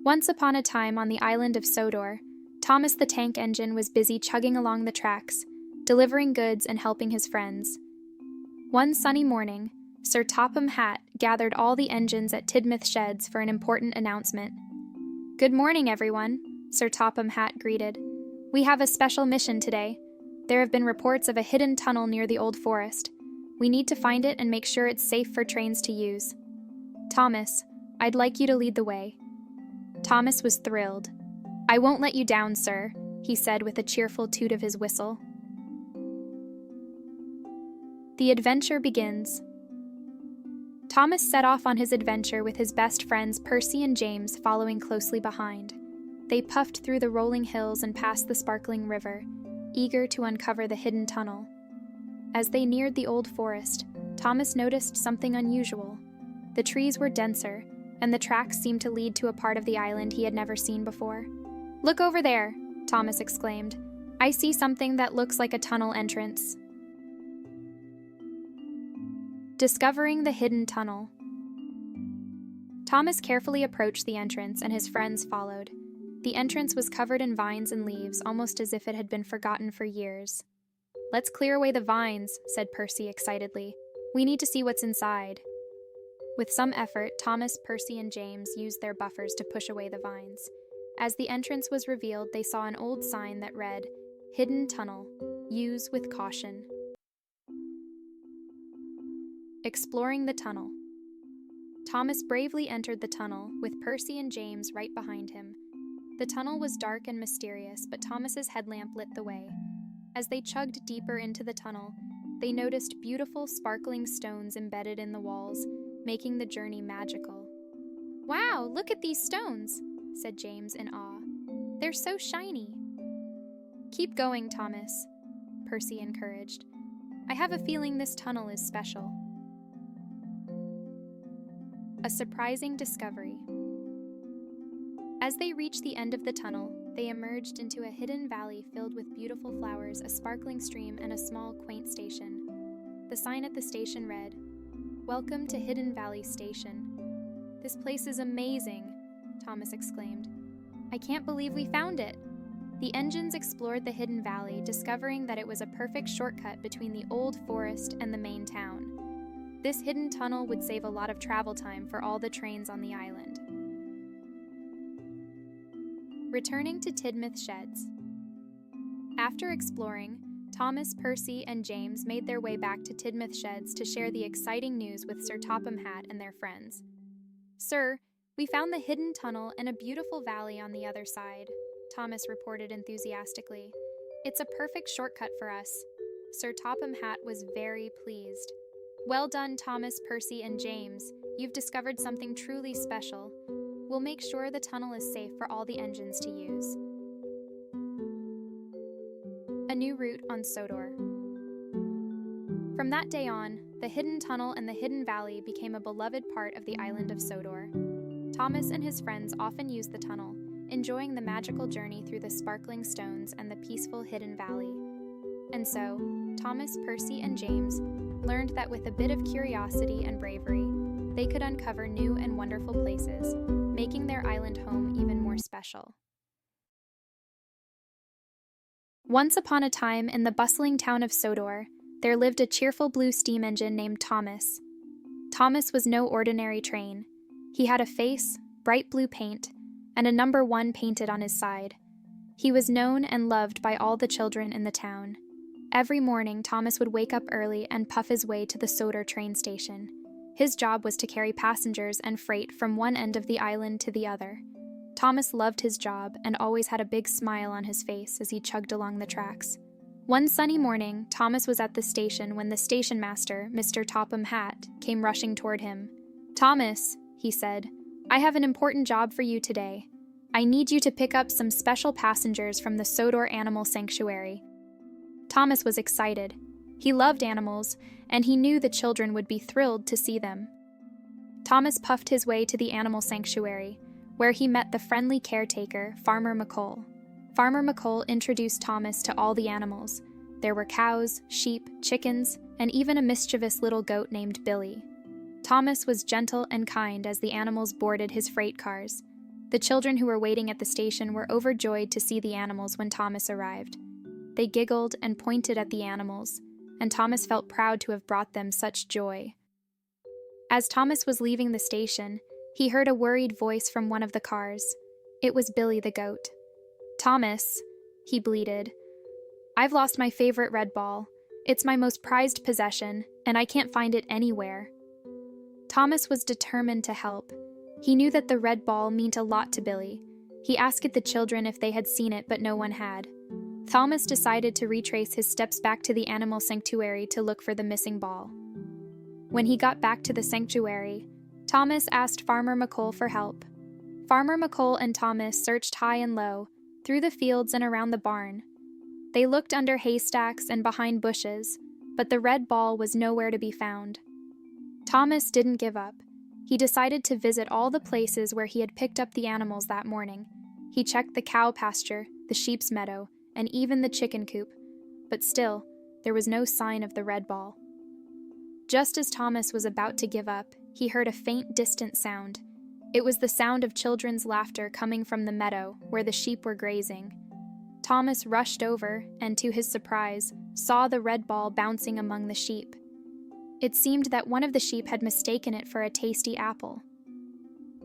Once upon a time on the island of Sodor, Thomas the Tank Engine was busy chugging along the tracks, delivering goods and helping his friends. One sunny morning, Sir Topham Hatt gathered all the engines at Tidmouth Sheds for an important announcement. "Good morning, everyone," Sir Topham Hatt greeted. "We have a special mission today. There have been reports of a hidden tunnel near the old forest. We need to find it and make sure it's safe for trains to use. Thomas, I'd like you to lead the way." Thomas was thrilled. "I won't let you down, sir," he said with a cheerful toot of his whistle. The adventure begins. Thomas set off on his adventure with his best friends Percy and James following closely behind. They puffed through the rolling hills and past the sparkling river, eager to uncover the hidden tunnel. As they neared the old forest, Thomas noticed something unusual. The trees were denser, and the tracks seemed to lead to a part of the island he had never seen before. "Look over there," Thomas exclaimed. "I see something that looks like a tunnel entrance." Discovering the hidden tunnel. Thomas carefully approached the entrance, and his friends followed. The entrance was covered in vines and leaves, almost as if it had been forgotten for years. "Let's clear away the vines," said Percy excitedly. "We need to see what's inside." With some effort, Thomas, Percy, and James used their buffers to push away the vines. As the entrance was revealed, they saw an old sign that read, "Hidden Tunnel. Use with caution." Exploring the tunnel. Thomas bravely entered the tunnel, with Percy and James right behind him. The tunnel was dark and mysterious, but Thomas's headlamp lit the way. As they chugged deeper into the tunnel, they noticed beautiful sparkling stones embedded in the walls, making the journey magical. "Wow, look at these stones," said James in awe. "They're so shiny." "Keep going, Thomas," Percy encouraged. "I have a feeling this tunnel is special." A surprising discovery. As they reached the end of the tunnel, they emerged into a hidden valley filled with beautiful flowers, a sparkling stream, and a small, quaint station. The sign at the station read, "Welcome to Hidden Valley Station." "This place is amazing," Thomas exclaimed. "I can't believe we found it." The engines explored the hidden valley, discovering that it was a perfect shortcut between the old forest and the main town. This hidden tunnel would save a lot of travel time for all the trains on the island. Returning to Tidmouth Sheds. After exploring, Thomas, Percy, and James made their way back to Tidmouth Sheds to share the exciting news with Sir Topham Hatt and their friends. "Sir, we found the hidden tunnel and a beautiful valley on the other side," Thomas reported enthusiastically. "It's a perfect shortcut for us." Sir Topham Hatt was very pleased. "Well done, Thomas, Percy, and James. You've discovered something truly special. We'll make sure the tunnel is safe for all the engines to use." A new route on Sodor. From that day on, the hidden tunnel and the hidden valley became a beloved part of the island of Sodor. Thomas and his friends often used the tunnel, enjoying the magical journey through the sparkling stones and the peaceful hidden valley. And so, Thomas, Percy, and James learned that with a bit of curiosity and bravery, they could uncover new and wonderful places, making their island home even more special. Once upon a time, in the bustling town of Sodor, there lived a cheerful blue steam engine named Thomas. Thomas was no ordinary train. He had a face, bright blue paint, and a number 1 painted on his side. He was known and loved by all the children in the town. Every morning, Thomas would wake up early and puff his way to the Sodor train station. His job was to carry passengers and freight from one end of the island to the other. Thomas loved his job and always had a big smile on his face as he chugged along the tracks. One sunny morning, Thomas was at the station when the station master, Mr. Topham Hatt, came rushing toward him. "Thomas," he said, "I have an important job for you today. I need you to pick up some special passengers from the Sodor Animal Sanctuary." Thomas was excited. He loved animals, and he knew the children would be thrilled to see them. Thomas puffed his way to the animal sanctuary, where he met the friendly caretaker, Farmer McColl. Farmer McColl introduced Thomas to all the animals. There were cows, sheep, chickens, and even a mischievous little goat named Billy. Thomas was gentle and kind as the animals boarded his freight cars. The children who were waiting at the station were overjoyed to see the animals when Thomas arrived. They giggled and pointed at the animals, and Thomas felt proud to have brought them such joy. As Thomas was leaving the station, he heard a worried voice from one of the cars. It was Billy the goat. "Thomas," he bleated, "I've lost my favorite red ball. It's my most prized possession, and I can't find it anywhere." Thomas was determined to help. He knew that the red ball meant a lot to Billy. He asked the children if they had seen it, but no one had. Thomas decided to retrace his steps back to the animal sanctuary to look for the missing ball. When he got back to the sanctuary, Thomas asked Farmer McColl for help. Farmer McColl and Thomas searched high and low, through the fields and around the barn. They looked under haystacks and behind bushes, but the red ball was nowhere to be found. Thomas didn't give up. He decided to visit all the places where he had picked up the animals that morning. He checked the cow pasture, the sheep's meadow, and even the chicken coop, but still, there was no sign of the red ball. Just as Thomas was about to give up, he heard a faint, distant sound. It was the sound of children's laughter coming from the meadow where the sheep were grazing. Thomas rushed over and, to his surprise, saw the red ball bouncing among the sheep. It seemed that one of the sheep had mistaken it for a tasty apple.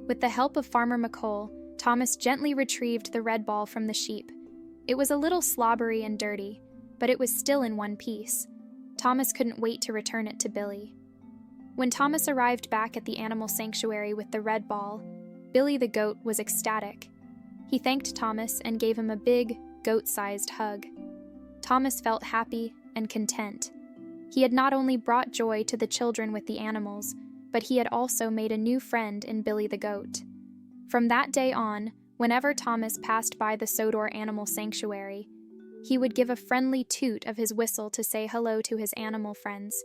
With the help of Farmer McColl, Thomas gently retrieved the red ball from the sheep. It was a little slobbery and dirty, but it was still in one piece. Thomas couldn't wait to return it to Billy. When Thomas arrived back at the animal sanctuary with the red ball, Billy the goat was ecstatic. He thanked Thomas and gave him a big, goat-sized hug. Thomas felt happy and content. He had not only brought joy to the children with the animals, but he had also made a new friend in Billy the goat. From that day on, whenever Thomas passed by the Sodor Animal Sanctuary, he would give a friendly toot of his whistle to say hello to his animal friends.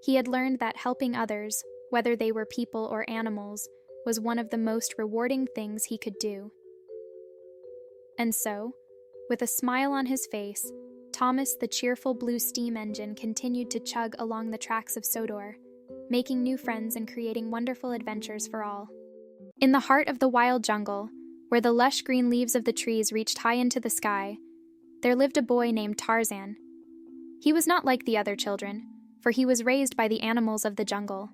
He had learned that helping others, whether they were people or animals, was one of the most rewarding things he could do. And so, with a smile on his face, Thomas the cheerful blue steam engine continued to chug along the tracks of Sodor, making new friends and creating wonderful adventures for all. In the heart of the wild jungle, where the lush green leaves of the trees reached high into the sky, there lived a boy named Tarzan. He was not like the other children, for he was raised by the animals of the jungle.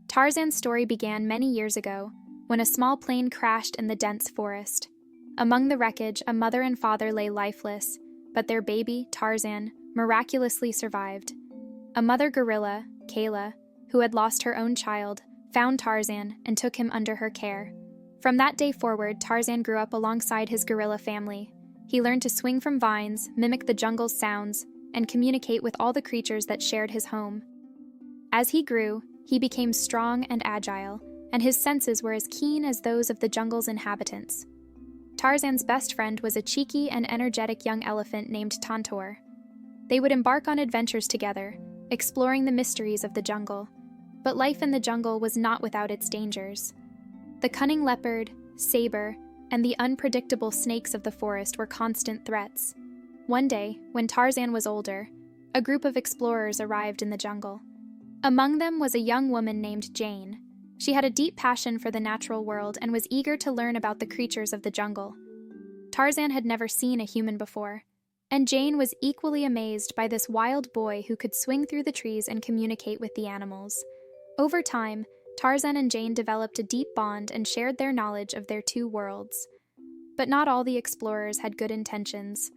Tarzan's story began many years ago, when a small plane crashed in the dense forest. Among the wreckage, a mother and father lay lifeless, but their baby, Tarzan, miraculously survived. A mother gorilla, Kayla, who had lost her own child, found Tarzan and took him under her care. From that day forward, Tarzan grew up alongside his gorilla family. He learned to swing from vines, mimic the jungle's sounds, and communicate with all the creatures that shared his home. As he grew, he became strong and agile, and his senses were as keen as those of the jungle's inhabitants. Tarzan's best friend was a cheeky and energetic young elephant named Tantor. They would embark on adventures together, exploring the mysteries of the jungle. But life in the jungle was not without its dangers. The cunning leopard, saber, and the unpredictable snakes of the forest were constant threats. One day, when Tarzan was older, a group of explorers arrived in the jungle. Among them was a young woman named Jane. She had a deep passion for the natural world and was eager to learn about the creatures of the jungle. Tarzan had never seen a human before, and Jane was equally amazed by this wild boy who could swing through the trees and communicate with the animals. Over time, Tarzan and Jane developed a deep bond and shared their knowledge of their two worlds. But not all the explorers had good intentions.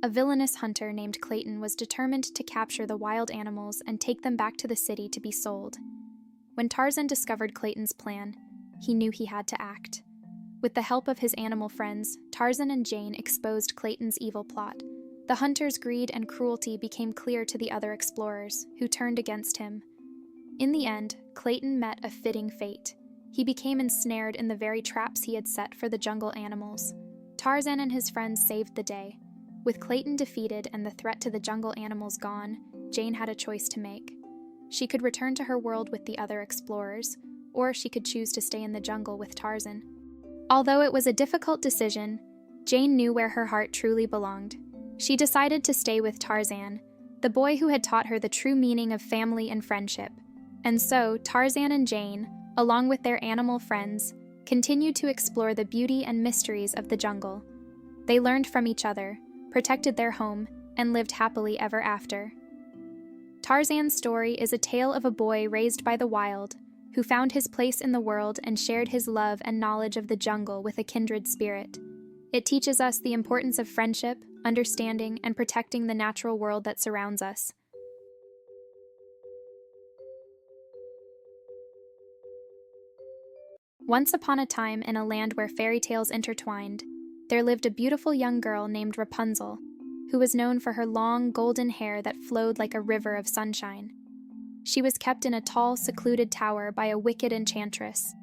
A villainous hunter named Clayton was determined to capture the wild animals and take them back to the city to be sold. When Tarzan discovered Clayton's plan, he knew he had to act. With the help of his animal friends, Tarzan and Jane exposed Clayton's evil plot. The hunter's greed and cruelty became clear to the other explorers, who turned against him. In the end, Clayton met a fitting fate. He became ensnared in the very traps he had set for the jungle animals. Tarzan and his friends saved the day. With Clayton defeated and the threat to the jungle animals gone, Jane had a choice to make. She could return to her world with the other explorers, or she could choose to stay in the jungle with Tarzan. Although it was a difficult decision, Jane knew where her heart truly belonged. She decided to stay with Tarzan, the boy who had taught her the true meaning of family and friendship. And so, Tarzan and Jane, along with their animal friends, continued to explore the beauty and mysteries of the jungle. They learned from each other, protected their home, and lived happily ever after. Tarzan's story is a tale of a boy raised by the wild, who found his place in the world and shared his love and knowledge of the jungle with a kindred spirit. It teaches us the importance of friendship, understanding, and protecting the natural world that surrounds us. Once upon a time, in a land where fairy tales intertwined, there lived a beautiful young girl named Rapunzel, who was known for her long, golden hair that flowed like a river of sunshine. She was kept in a tall, secluded tower by a wicked enchantress.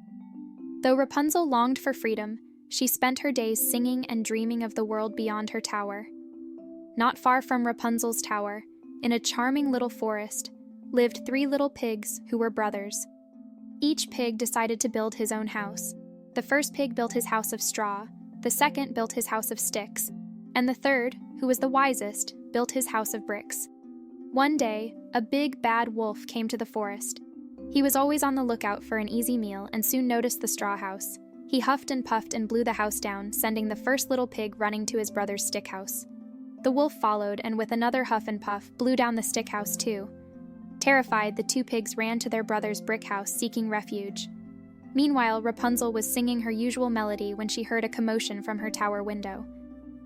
Though Rapunzel longed for freedom, she spent her days singing and dreaming of the world beyond her tower. Not far from Rapunzel's tower, in a charming little forest, lived 3 little pigs who were brothers. Each pig decided to build his own house. The first pig built his house of straw, the second built his house of sticks, and the third, who was the wisest, built his house of bricks. One day, a big bad wolf came to the forest. He was always on the lookout for an easy meal and soon noticed the straw house. He huffed and puffed and blew the house down, sending the first little pig running to his brother's stick house. The wolf followed and with another huff and puff blew down the stick house too. Terrified, the 2 pigs ran to their brother's brick house seeking refuge. Meanwhile, Rapunzel was singing her usual melody when she heard a commotion from her tower window.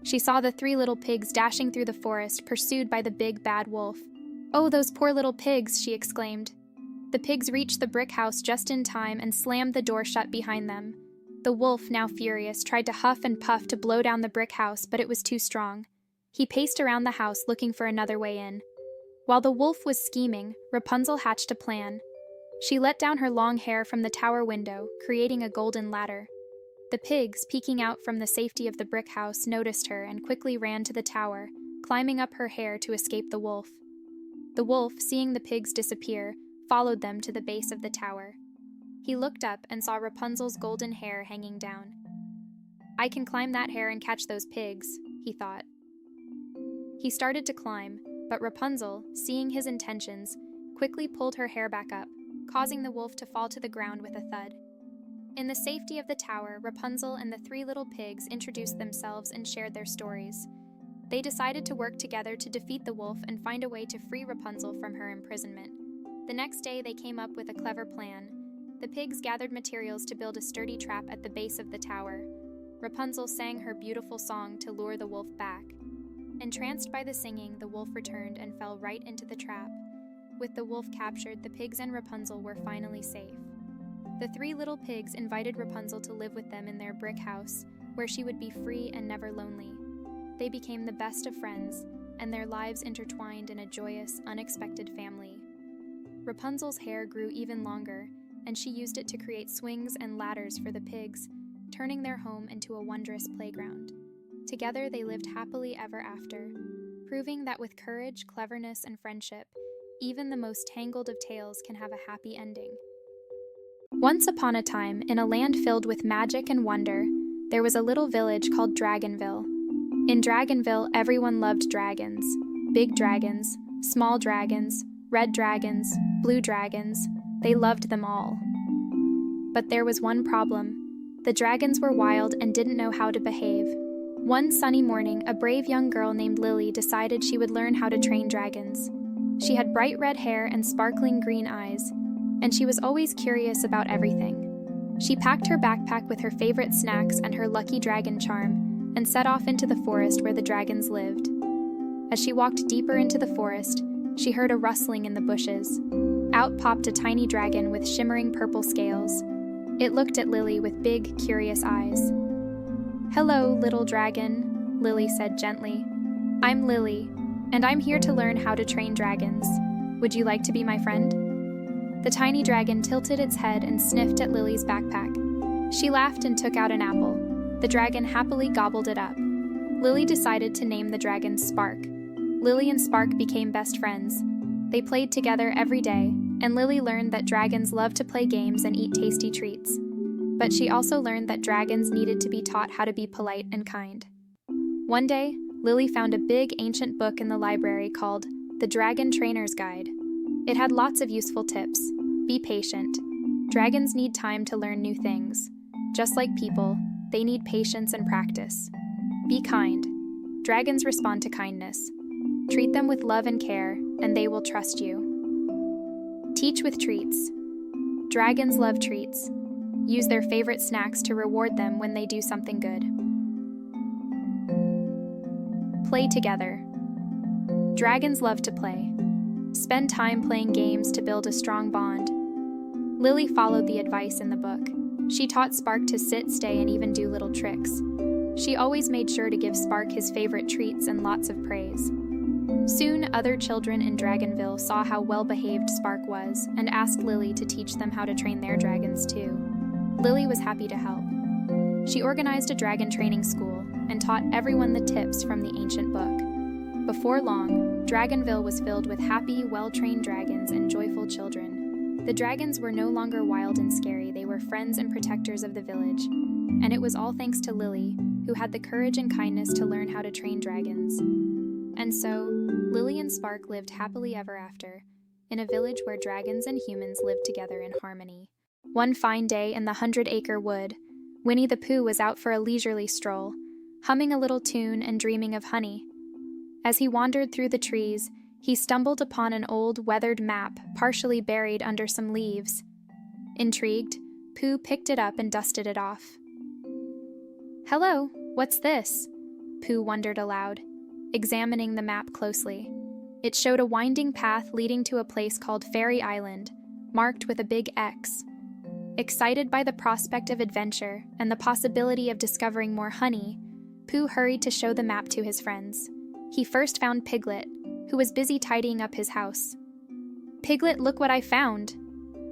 She saw the 3 little pigs dashing through the forest, pursued by the big bad wolf. "Oh, those poor little pigs," she exclaimed. The pigs reached the brick house just in time and slammed the door shut behind them. The wolf, now furious, tried to huff and puff to blow down the brick house, but it was too strong. He paced around the house looking for another way in. While the wolf was scheming, Rapunzel hatched a plan. She let down her long hair from the tower window, creating a golden ladder. The pigs, peeking out from the safety of the brick house, noticed her and quickly ran to the tower, climbing up her hair to escape the wolf. The wolf, seeing the pigs disappear, followed them to the base of the tower. He looked up and saw Rapunzel's golden hair hanging down. "I can climb that hair and catch those pigs," he thought. He started to climb, but Rapunzel, seeing his intentions, quickly pulled her hair back up, causing the wolf to fall to the ground with a thud. In the safety of the tower, Rapunzel and the 3 little pigs introduced themselves and shared their stories. They decided to work together to defeat the wolf and find a way to free Rapunzel from her imprisonment. The next day, they came up with a clever plan. The pigs gathered materials to build a sturdy trap at the base of the tower. Rapunzel sang her beautiful song to lure the wolf back. Entranced by the singing, the wolf returned and fell right into the trap. With the wolf captured, the pigs and Rapunzel were finally safe. The 3 little pigs invited Rapunzel to live with them in their brick house, where she would be free and never lonely. They became the best of friends, and their lives intertwined in a joyous, unexpected family. Rapunzel's hair grew even longer, and she used it to create swings and ladders for the pigs, turning their home into a wondrous playground. Together they lived happily ever after, proving that with courage, cleverness, and friendship, even the most tangled of tales can have a happy ending. Once upon a time, in a land filled with magic and wonder, there was a little village called Dragonville. In Dragonville, everyone loved dragons. Big dragons, small dragons, red dragons, blue dragons. They loved them all. But there was one problem. The dragons were wild and didn't know how to behave. One sunny morning, a brave young girl named Lily decided she would learn how to train dragons. She had bright red hair and sparkling green eyes, and she was always curious about everything. She packed her backpack with her favorite snacks and her lucky dragon charm, and set off into the forest where the dragons lived. As she walked deeper into the forest, she heard a rustling in the bushes. Out popped a tiny dragon with shimmering purple scales. It looked at Lily with big, curious eyes. "Hello, little dragon," Lily said gently. "I'm Lily, and I'm here to learn how to train dragons. Would you like to be my friend?" The tiny dragon tilted its head and sniffed at Lily's backpack. She laughed and took out an apple. The dragon happily gobbled it up. Lily decided to name the dragon Spark. Lily and Spark became best friends. They played together every day, and Lily learned that dragons love to play games and eat tasty treats. But she also learned that dragons needed to be taught how to be polite and kind. One day, Lily found a big ancient book in the library called The Dragon Trainer's Guide. It had lots of useful tips. Be patient. Dragons need time to learn new things. Just like people, they need patience and practice. Be kind. Dragons respond to kindness. Treat them with love and care, and they will trust you. Teach with treats. Dragons love treats. Use their favorite snacks to reward them when they do something good. Play together. Dragons love to play. Spend time playing games to build a strong bond. Lily followed the advice in the book. She taught Spark to sit, stay, and even do little tricks. She always made sure to give Spark his favorite treats and lots of praise. Soon, other children in Dragonville saw how well-behaved Spark was and asked Lily to teach them how to train their dragons too. Lily was happy to help. She organized a dragon training school and taught everyone the tips from the ancient book. Before long, Dragonville was filled with happy, well-trained dragons and joyful children. The dragons were no longer wild and scary, they were friends and protectors of the village. And it was all thanks to Lily, who had the courage and kindness to learn how to train dragons. And so, Lily and Spark lived happily ever after, in a village where dragons and humans lived together in harmony. One fine day in the 100-acre wood, Winnie the Pooh was out for a leisurely stroll, humming a little tune and dreaming of honey. As he wandered through the trees, he stumbled upon an old, weathered map partially buried under some leaves. Intrigued, Pooh picked it up and dusted it off. "Hello, what's this?" Pooh wondered aloud, examining the map closely. It showed a winding path leading to a place called Fairy Island, marked with a big X. Excited by the prospect of adventure and the possibility of discovering more honey, Pooh hurried to show the map to his friends. He first found Piglet, who was busy tidying up his house. "Piglet, look what I found!"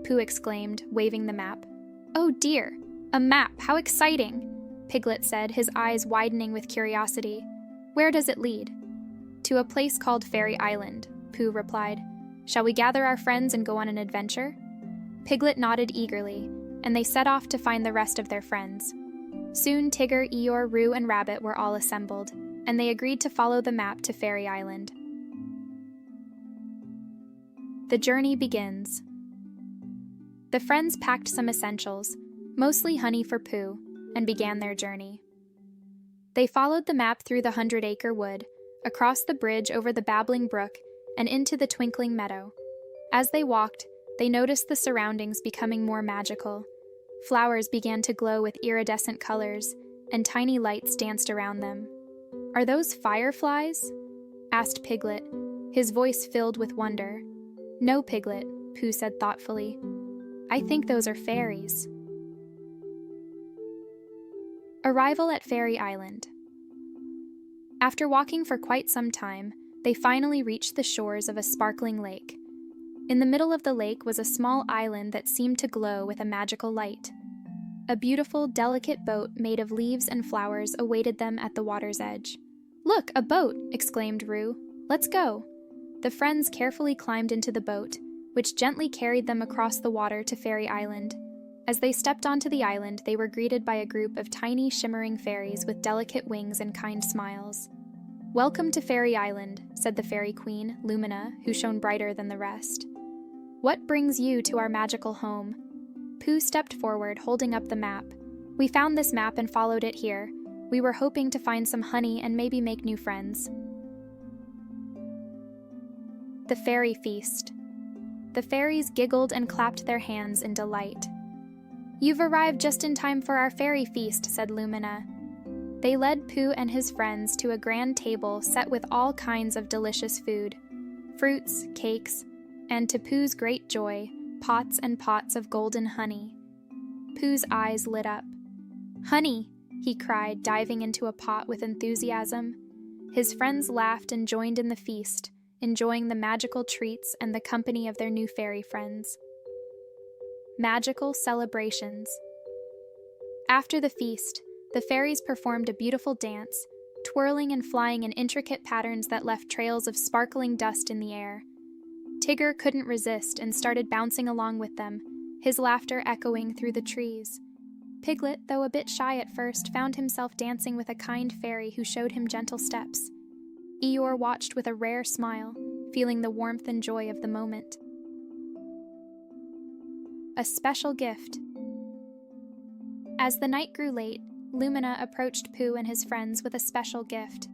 Pooh exclaimed, waving the map. "Oh dear, a map, how exciting!" Piglet said, his eyes widening with curiosity. "Where does it lead?" "To a place called Fairy Island," Pooh replied. "Shall we gather our friends and go on an adventure?" Piglet nodded eagerly, and they set off to find the rest of their friends. Soon Tigger, Eeyore, Roo, and Rabbit were all assembled, and they agreed to follow the map to Fairy Island. The journey begins. The friends packed some essentials, mostly honey for Pooh, and began their journey. They followed the map through the 100-acre wood, across the bridge over the babbling brook, and into the twinkling meadow. As they walked, they noticed the surroundings becoming more magical. Flowers began to glow with iridescent colors, and tiny lights danced around them. "Are those fireflies?" asked Piglet, his voice filled with wonder. "No, Piglet," Pooh said thoughtfully. "I think those are fairies." Arrival at Fairy Island. After walking for quite some time, they finally reached the shores of a sparkling lake. In the middle of the lake was a small island that seemed to glow with a magical light. A beautiful, delicate boat made of leaves and flowers awaited them at the water's edge. "Look, a boat!" exclaimed Roo. "Let's go!" The friends carefully climbed into the boat, which gently carried them across the water to Fairy Island. As they stepped onto the island, they were greeted by a group of tiny, shimmering fairies with delicate wings and kind smiles. "Welcome to Fairy Island," said the Fairy Queen, Lumina, who shone brighter than the rest. "What brings you to our magical home?" Pooh stepped forward, holding up the map. "We found this map and followed it here. We were hoping to find some honey and maybe make new friends." The Fairy Feast. The fairies giggled and clapped their hands in delight. "You've arrived just in time for our fairy feast," said Lumina. They led Pooh and his friends to a grand table set with all kinds of delicious food, fruits, cakes, and to Pooh's great joy, pots and pots of golden honey. Pooh's eyes lit up. "Honey!" he cried, diving into a pot with enthusiasm. His friends laughed and joined in the feast, enjoying the magical treats and the company of their new fairy friends. Magical celebrations. After the feast, the fairies performed a beautiful dance, twirling and flying in intricate patterns that left trails of sparkling dust in the air. Tigger couldn't resist and started bouncing along with them, his laughter echoing through the trees. Piglet, though a bit shy at first, found himself dancing with a kind fairy who showed him gentle steps. Eeyore watched with a rare smile, feeling the warmth and joy of the moment. A special gift. As the night grew late, Lumina approached Pooh and his friends with a special gift.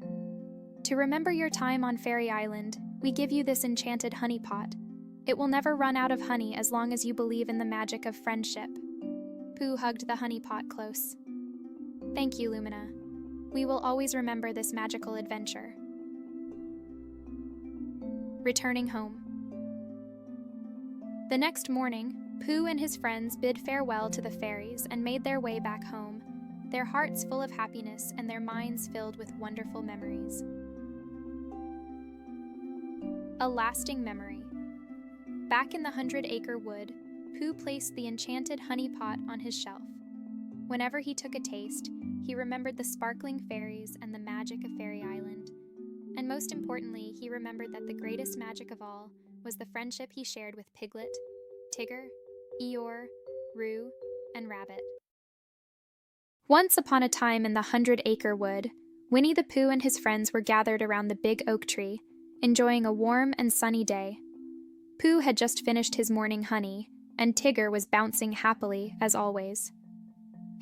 To remember your time on Fairy Island, we give you this enchanted honey pot. It will never run out of honey as long as you believe in the magic of friendship. Pooh hugged the honey pot close. Thank you, Lumina. We will always remember this magical adventure. Returning home. The next morning, Pooh and his friends bid farewell to the fairies and made their way back home, their hearts full of happiness and their minds filled with wonderful memories. A lasting memory. Back in the 100-acre wood, Pooh placed the enchanted honey pot on his shelf. Whenever he took a taste, he remembered the sparkling fairies and the magic of Fairy Island. And most importantly, he remembered that the greatest magic of all was the friendship he shared with Piglet, Tigger, Eeyore, Roo, and Rabbit. Once upon a time in the 100-acre wood, Winnie the Pooh and his friends were gathered around the big oak tree, enjoying a warm and sunny day. Pooh had just finished his morning honey, and Tigger was bouncing happily, as always.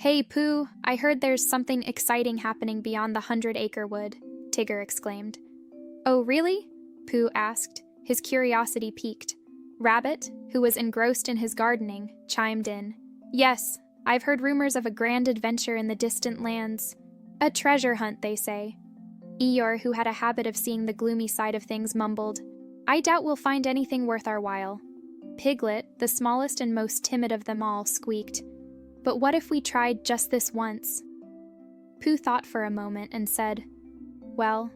"Hey, Pooh, I heard there's something exciting happening beyond the 100-acre wood," Tigger exclaimed. "Oh, really?" Pooh asked, his curiosity piqued. Rabbit, who was engrossed in his gardening, chimed in. "Yes, I've heard rumors of a grand adventure in the distant lands. A treasure hunt, they say." Eeyore, who had a habit of seeing the gloomy side of things, mumbled, "I doubt we'll find anything worth our while." Piglet, the smallest and most timid of them all, squeaked, "But what if we tried just this once?" Pooh thought for a moment and said, "Well,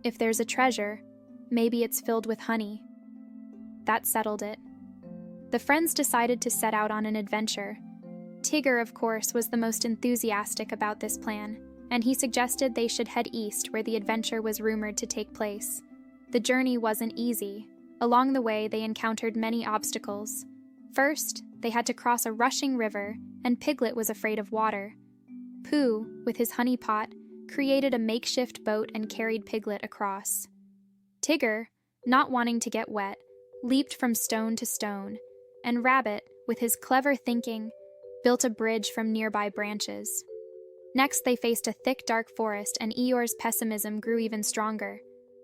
if there's a treasure, maybe it's filled with honey." That settled it. The friends decided to set out on an adventure. Tigger, of course, was the most enthusiastic about this plan, and he suggested they should head east where the adventure was rumored to take place. The journey wasn't easy. Along the way, they encountered many obstacles. First, they had to cross a rushing river, and Piglet was afraid of water. Pooh, with his honey pot, created a makeshift boat and carried Piglet across. Tigger, not wanting to get wet, leaped from stone to stone, and Rabbit, with his clever thinking, built a bridge from nearby branches. Next, they faced a thick, dark forest, and Eeyore's pessimism grew even stronger.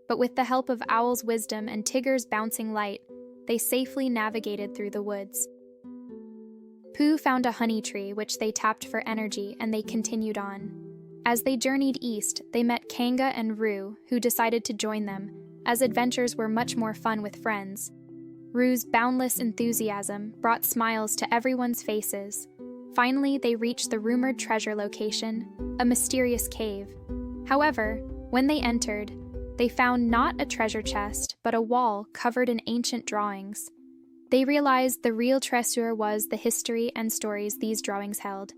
But with the help of Owl's wisdom and Tigger's bouncing light, they safely navigated through the woods. Pooh found a honey tree, which they tapped for energy, and they continued on. As they journeyed east, they met Kanga and Roo, who decided to join them, as adventures were much more fun with friends. Roo's boundless enthusiasm brought smiles to everyone's faces. Finally, they reached the rumored treasure location, a mysterious cave. However, when they entered, they found not a treasure chest, but a wall covered in ancient drawings. They realized the real treasure was the history and stories these drawings held.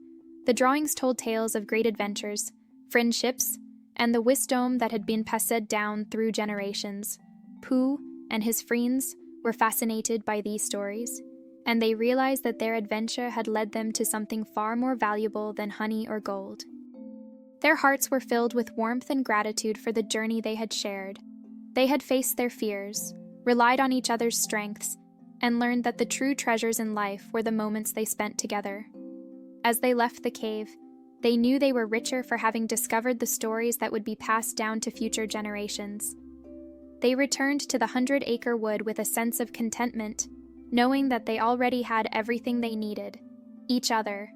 The drawings told tales of great adventures, friendships, and the wisdom that had been passed down through generations. Pooh and his friends were fascinated by these stories, and they realized that their adventure had led them to something far more valuable than honey or gold. Their hearts were filled with warmth and gratitude for the journey they had shared. They had faced their fears, relied on each other's strengths, and learned that the true treasures in life were the moments they spent together. As they left the cave, they knew they were richer for having discovered the stories that would be passed down to future generations. They returned to the 100-acre wood with a sense of contentment, knowing that they already had everything they needed, each other.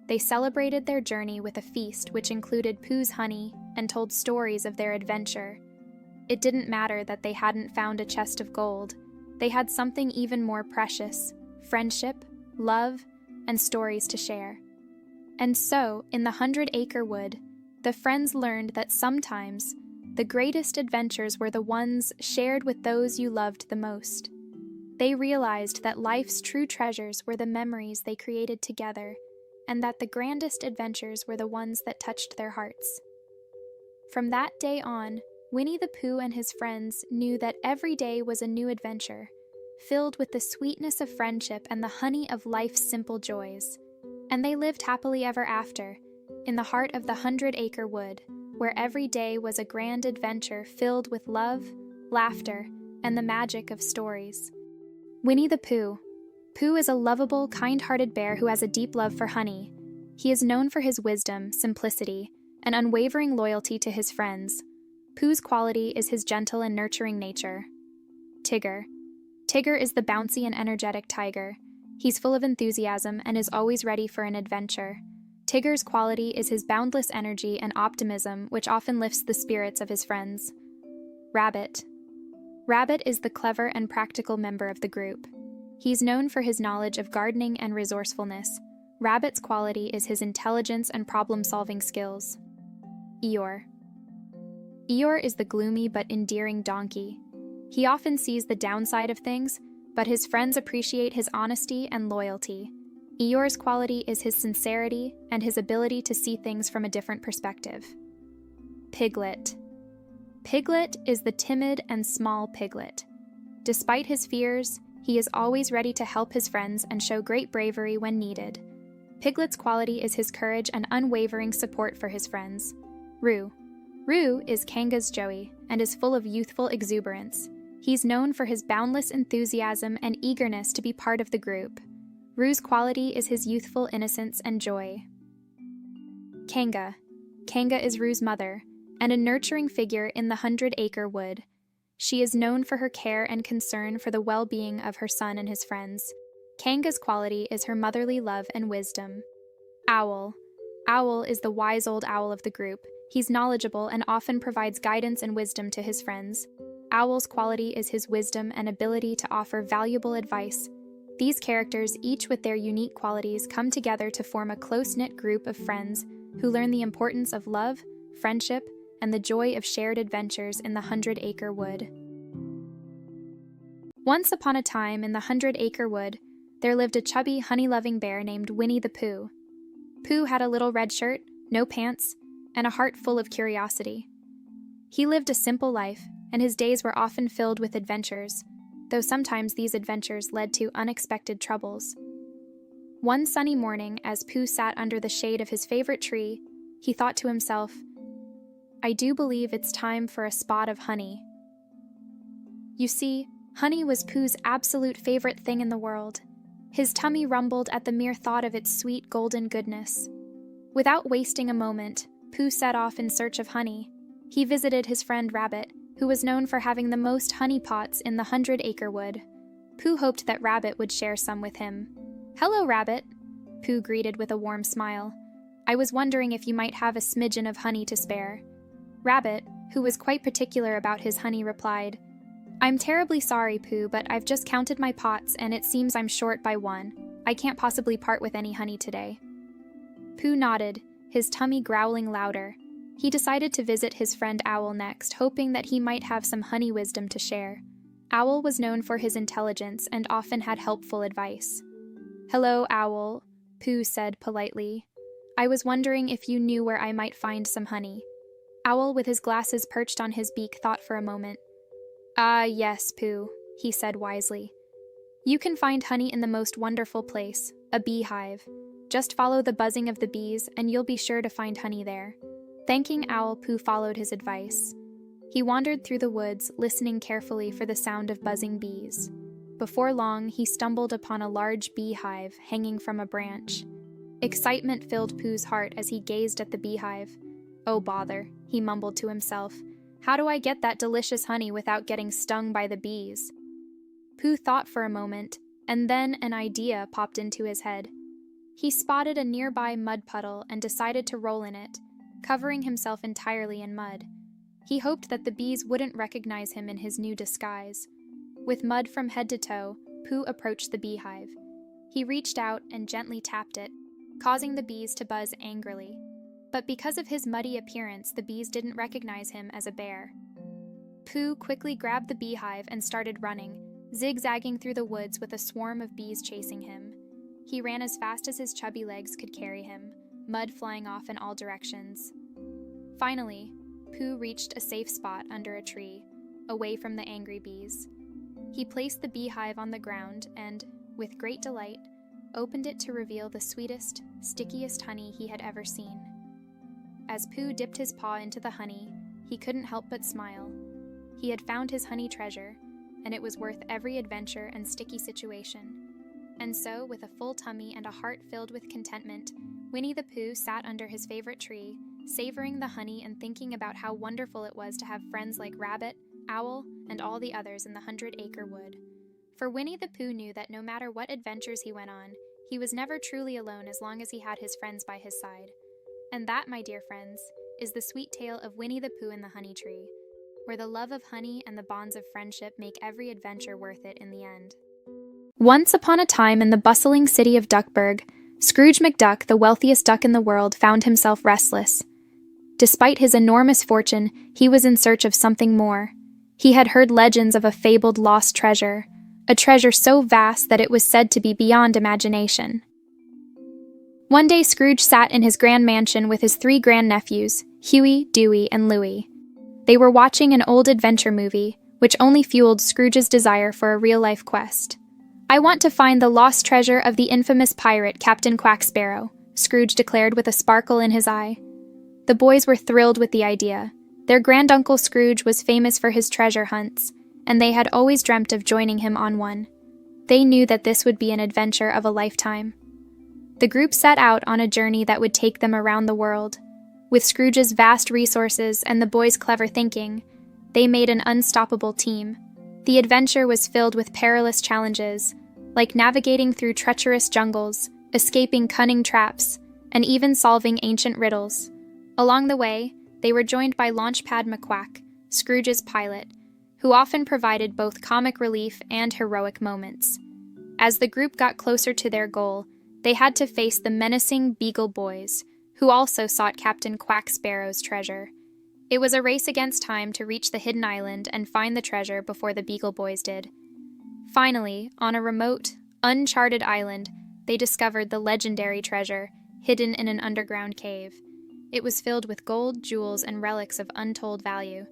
They celebrated their journey with a feast which included Pooh's honey and told stories of their adventure. It didn't matter that they hadn't found a chest of gold. They had something even more precious: friendship, love, and stories to share. And so, in the 100-acre wood, the friends learned that sometimes the greatest adventures were the ones shared with those you loved the most. They realized that life's true treasures were the memories they created together, and that the grandest adventures were the ones that touched their hearts. From that day on, Winnie the Pooh and his friends knew that every day was a new adventure, filled with the sweetness of friendship and the honey of life's simple joys. And they lived happily ever after, in the heart of the 100-acre wood, where every day was a grand adventure filled with love, laughter, and the magic of stories. Winnie the Pooh. Pooh is a lovable, kind-hearted bear who has a deep love for honey. He is known for his wisdom, simplicity, and unwavering loyalty to his friends. Pooh's quality is his gentle and nurturing nature. Tigger. Tigger is the bouncy and energetic tiger. He's full of enthusiasm and is always ready for an adventure. Tigger's quality is his boundless energy and optimism, which often lifts the spirits of his friends. Rabbit. Rabbit is the clever and practical member of the group. He's known for his knowledge of gardening and resourcefulness. Rabbit's quality is his intelligence and problem-solving skills. Eeyore. Eeyore is the gloomy but endearing donkey. He often sees the downside of things, but his friends appreciate his honesty and loyalty. Eeyore's quality is his sincerity and his ability to see things from a different perspective. Piglet. Piglet is the timid and small piglet. Despite his fears, he is always ready to help his friends and show great bravery when needed. Piglet's quality is his courage and unwavering support for his friends. Roo. Roo is Kanga's Joey and is full of youthful exuberance. He's known for his boundless enthusiasm and eagerness to be part of the group. Roo's quality is his youthful innocence and joy. Kanga. Kanga is Roo's mother and a nurturing figure in the 100-Acre Wood. She is known for her care and concern for the well-being of her son and his friends. Kanga's quality is her motherly love and wisdom. Owl. Owl is the wise old owl of the group. He's knowledgeable and often provides guidance and wisdom to his friends. Owl's quality is his wisdom and ability to offer valuable advice. These characters, each with their unique qualities, come together to form a close-knit group of friends who learn the importance of love, friendship, and the joy of shared adventures in the 100-Acre Wood. Once upon a time in the 100-Acre Wood, there lived a chubby, honey-loving bear named Winnie the Pooh. Pooh had a little red shirt, no pants, and a heart full of curiosity. He lived a simple life, and his days were often filled with adventures, though sometimes these adventures led to unexpected troubles. One sunny morning, as Pooh sat under the shade of his favorite tree, he thought to himself, "I do believe it's time for a spot of honey." You see, honey was Pooh's absolute favorite thing in the world. His tummy rumbled at the mere thought of its sweet golden goodness. Without wasting a moment, Pooh set off in search of honey. He visited his friend Rabbit, who was known for having the most honey pots in the 100-Acre Wood. Pooh hoped that Rabbit would share some with him. "Hello, Rabbit," Pooh greeted with a warm smile. "I was wondering if you might have a smidgen of honey to spare." Rabbit, who was quite particular about his honey, replied, "I'm terribly sorry, Pooh, but I've just counted my pots and it seems I'm short by one. I can't possibly part with any honey today." Pooh nodded, his tummy growling louder. He decided to visit his friend Owl next, hoping that he might have some honey wisdom to share. Owl was known for his intelligence and often had helpful advice. "Hello, Owl," Pooh said politely. "I was wondering if you knew where I might find some honey." Owl, with his glasses perched on his beak, thought for a moment. "Ah, yes, Pooh," he said wisely. "You can find honey in the most wonderful place, a beehive. Just follow the buzzing of the bees, and you'll be sure to find honey there." Thanking Owl, Pooh followed his advice. He wandered through the woods, listening carefully for the sound of buzzing bees. Before long, he stumbled upon a large beehive hanging from a branch. Excitement filled Pooh's heart as he gazed at the beehive. "Oh, bother," he mumbled to himself. "How do I get that delicious honey without getting stung by the bees?" Pooh thought for a moment, and then an idea popped into his head. He spotted a nearby mud puddle and decided to roll in it, covering himself entirely in mud. He hoped that the bees wouldn't recognize him in his new disguise. With mud from head to toe, Pooh approached the beehive. He reached out and gently tapped it, causing the bees to buzz angrily. But because of his muddy appearance, the bees didn't recognize him as a bear. Pooh quickly grabbed the beehive and started running, zigzagging through the woods with a swarm of bees chasing him. He ran as fast as his chubby legs could carry him, mud flying off in all directions. Finally, Pooh reached a safe spot under a tree, away from the angry bees. He placed the beehive on the ground and, with great delight, opened it to reveal the sweetest, stickiest honey he had ever seen. As Pooh dipped his paw into the honey, he couldn't help but smile. He had found his honey treasure, and it was worth every adventure and sticky situation. And so, with a full tummy and a heart filled with contentment, Winnie the Pooh sat under his favorite tree, savoring the honey and thinking about how wonderful it was to have friends like Rabbit, Owl, and all the others in the 100-acre wood. For Winnie the Pooh knew that no matter what adventures he went on, he was never truly alone as long as he had his friends by his side. And that, my dear friends, is the sweet tale of Winnie the Pooh and the Honey Tree, where the love of honey and the bonds of friendship make every adventure worth it in the end. Once upon a time in the bustling city of Duckburg, Scrooge McDuck, the wealthiest duck in the world, found himself restless. Despite his enormous fortune, he was in search of something more. He had heard legends of a fabled lost treasure, a treasure so vast that it was said to be beyond imagination. One day Scrooge sat in his grand mansion with his 3 grandnephews, Huey, Dewey, and Louie. They were watching an old adventure movie, which only fueled Scrooge's desire for a real-life quest. "I want to find the lost treasure of the infamous pirate, Captain Quacksparrow," Scrooge declared with a sparkle in his eye. The boys were thrilled with the idea. Their granduncle Scrooge was famous for his treasure hunts, and they had always dreamt of joining him on one. They knew that this would be an adventure of a lifetime. The group set out on a journey that would take them around the world. With Scrooge's vast resources and the boys' clever thinking, they made an unstoppable team. The adventure was filled with perilous challenges, like navigating through treacherous jungles, escaping cunning traps, and even solving ancient riddles. Along the way, they were joined by Launchpad McQuack, Scrooge's pilot, who often provided both comic relief and heroic moments. As the group got closer to their goal, they had to face the menacing Beagle Boys, who also sought Captain Quacksparrow's treasure. It was a race against time to reach the hidden island and find the treasure before the Beagle Boys did. Finally, on a remote, uncharted island, they discovered the legendary treasure, hidden in an underground cave. It was filled with gold, jewels, and relics of untold value.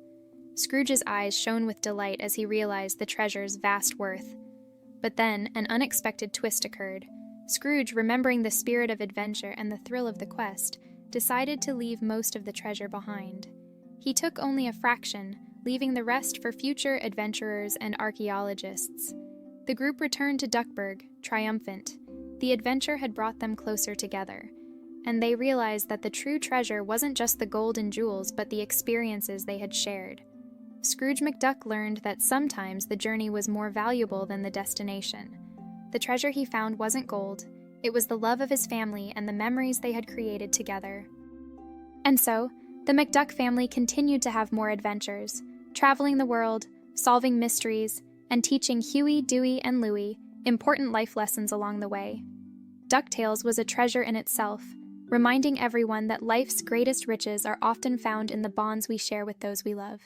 Scrooge's eyes shone with delight as he realized the treasure's vast worth. But then, an unexpected twist occurred. Scrooge, remembering the spirit of adventure and the thrill of the quest, decided to leave most of the treasure behind. He took only a fraction, leaving the rest for future adventurers and archaeologists. The group returned to Duckburg, triumphant. The adventure had brought them closer together, and they realized that the true treasure wasn't just the gold and jewels, but the experiences they had shared. Scrooge McDuck learned that sometimes the journey was more valuable than the destination. The treasure he found wasn't gold, it was the love of his family and the memories they had created together. And so, the McDuck family continued to have more adventures, traveling the world, solving mysteries, and teaching Huey, Dewey, and Louie important life lessons along the way. DuckTales was a treasure in itself, reminding everyone that life's greatest riches are often found in the bonds we share with those we love.